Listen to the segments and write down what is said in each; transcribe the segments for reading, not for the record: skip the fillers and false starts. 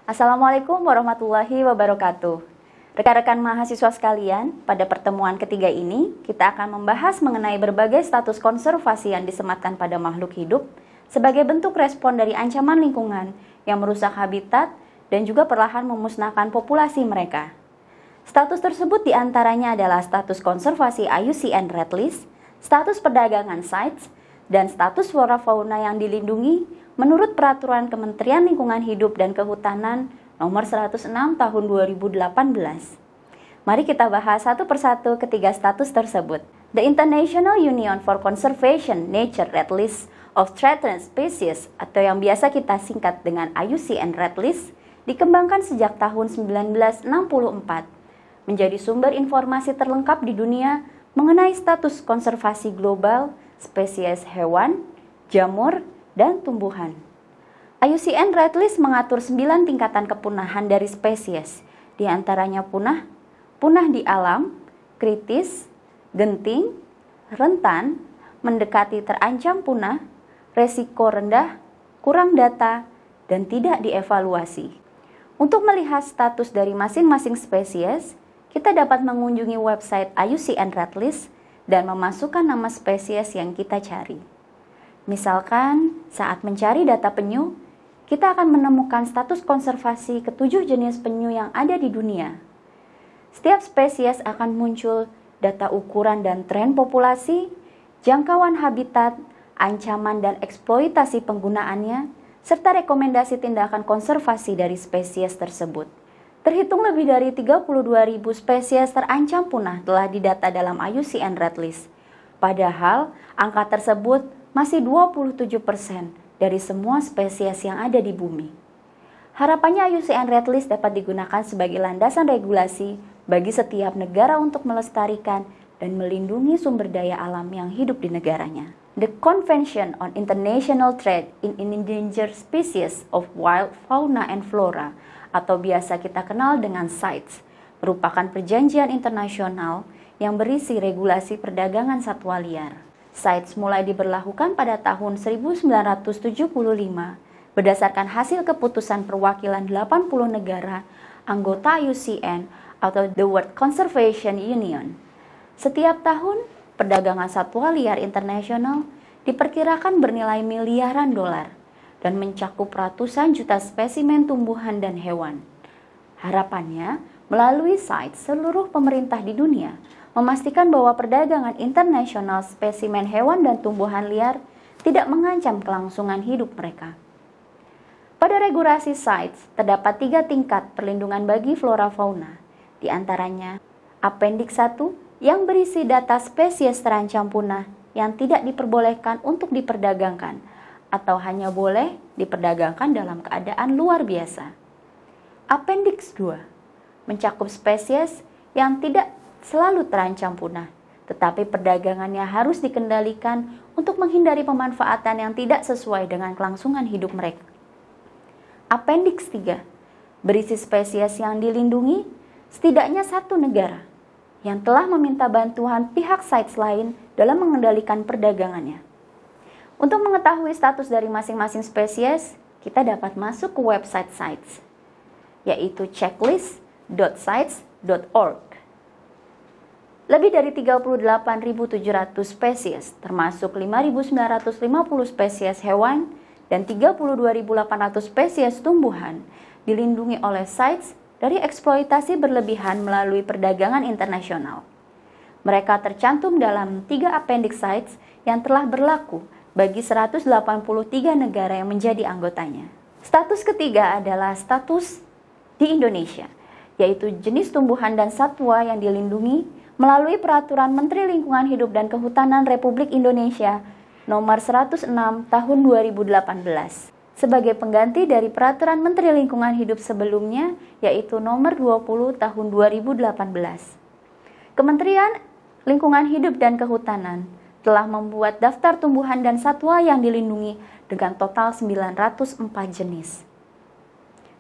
Assalamualaikum warahmatullahi wabarakatuh. Rekan-rekan mahasiswa sekalian, pada pertemuan ketiga ini, kita akan membahas mengenai berbagai status konservasi yang disematkan pada makhluk hidup sebagai bentuk respon dari ancaman lingkungan yang merusak habitat dan juga perlahan memusnahkan populasi mereka. Status tersebut diantaranya adalah status konservasi IUCN Red List, status perdagangan CITES, dan status flora fauna yang dilindungi menurut Peraturan Kementerian Lingkungan Hidup dan Kehutanan Nomor 106 Tahun 2018. Mari kita bahas satu persatu ketiga status tersebut. The International Union for Conservation Nature Red List of Threatened Species atau yang biasa kita singkat dengan IUCN Red List dikembangkan sejak tahun 1964, menjadi sumber informasi terlengkap di dunia mengenai status konservasi global, spesies hewan, jamur, dan tumbuhan. IUCN Red List mengatur 9 tingkatan kepunahan dari spesies, di antaranya punah di alam, kritis, genting, rentan, mendekati terancam punah, resiko rendah, kurang data, dan tidak dievaluasi. Untuk melihat status dari masing-masing spesies, kita dapat mengunjungi website IUCN Red List dan memasukkan nama spesies yang kita cari. Misalkan, saat mencari data penyu, kita akan menemukan status konservasi ketujuh jenis penyu yang ada di dunia. Setiap spesies akan muncul data ukuran dan tren populasi, jangkauan habitat, ancaman dan eksploitasi penggunaannya, serta rekomendasi tindakan konservasi dari spesies tersebut. Terhitung lebih dari 32.000 spesies terancam punah telah didata dalam IUCN Red List. Padahal, angka tersebut masih 27% dari semua spesies yang ada di bumi. Harapannya IUCN Red List dapat digunakan sebagai landasan regulasi bagi setiap negara untuk melestarikan dan melindungi sumber daya alam yang hidup di negaranya. The Convention on International Trade in Endangered Species of Wild Fauna and Flora atau biasa kita kenal dengan CITES merupakan perjanjian internasional yang berisi regulasi perdagangan satwa liar. CITES mulai diberlakukan pada tahun 1975 berdasarkan hasil keputusan perwakilan 80 negara anggota IUCN atau The World Conservation Union. Setiap tahun, perdagangan satwa liar internasional diperkirakan bernilai miliaran dolar dan mencakup ratusan juta spesimen tumbuhan dan hewan. Harapannya, melalui CITES seluruh pemerintah di dunia memastikan bahwa perdagangan internasional spesimen hewan dan tumbuhan liar tidak mengancam kelangsungan hidup mereka. Pada regulasi CITES terdapat 3 tingkat perlindungan bagi flora fauna, di antaranya Appendix 1 yang berisi data spesies terancam punah yang tidak diperbolehkan untuk diperdagangkan atau hanya boleh diperdagangkan dalam keadaan luar biasa. Appendix 2 mencakup spesies yang tidak selalu terancam punah, tetapi perdagangannya harus dikendalikan untuk menghindari pemanfaatan yang tidak sesuai dengan kelangsungan hidup mereka. Appendix 3 berisi spesies yang dilindungi setidaknya satu negara yang telah meminta bantuan pihak CITES lain dalam mengendalikan perdagangannya. Untuk mengetahui status dari masing-masing spesies, kita dapat masuk ke website CITES, yaitu checklist.cites.org. Lebih dari 38.700 spesies, termasuk 5.950 spesies hewan dan 32.800 spesies tumbuhan, dilindungi oleh CITES dari eksploitasi berlebihan melalui perdagangan internasional. Mereka tercantum dalam 3 appendix CITES yang telah berlaku bagi 183 negara yang menjadi anggotanya. Status ketiga adalah status di Indonesia, yaitu jenis tumbuhan dan satwa yang dilindungi melalui Peraturan Menteri Lingkungan Hidup dan Kehutanan Republik Indonesia Nomor 106 Tahun 2018 sebagai pengganti dari Peraturan Menteri Lingkungan Hidup sebelumnya, yaitu Nomor 20 Tahun 2018. Kementerian Lingkungan Hidup dan Kehutanan telah membuat daftar tumbuhan dan satwa yang dilindungi dengan total 904 jenis.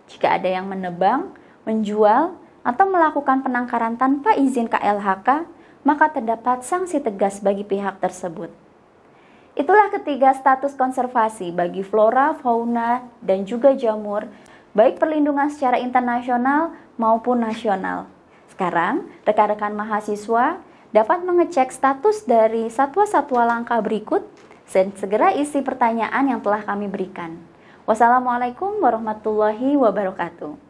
Jika ada yang menebang, menjual, atau melakukan penangkaran tanpa izin KLHK, maka terdapat sanksi tegas bagi pihak tersebut. Itulah ketiga status konservasi bagi flora, fauna, dan juga jamur baik perlindungan secara internasional maupun nasional. Sekarang, rekan-rekan mahasiswa dapat mengecek status dari satwa-satwa langka berikut dan segera isi pertanyaan yang telah kami berikan. Wassalamualaikum warahmatullahi wabarakatuh.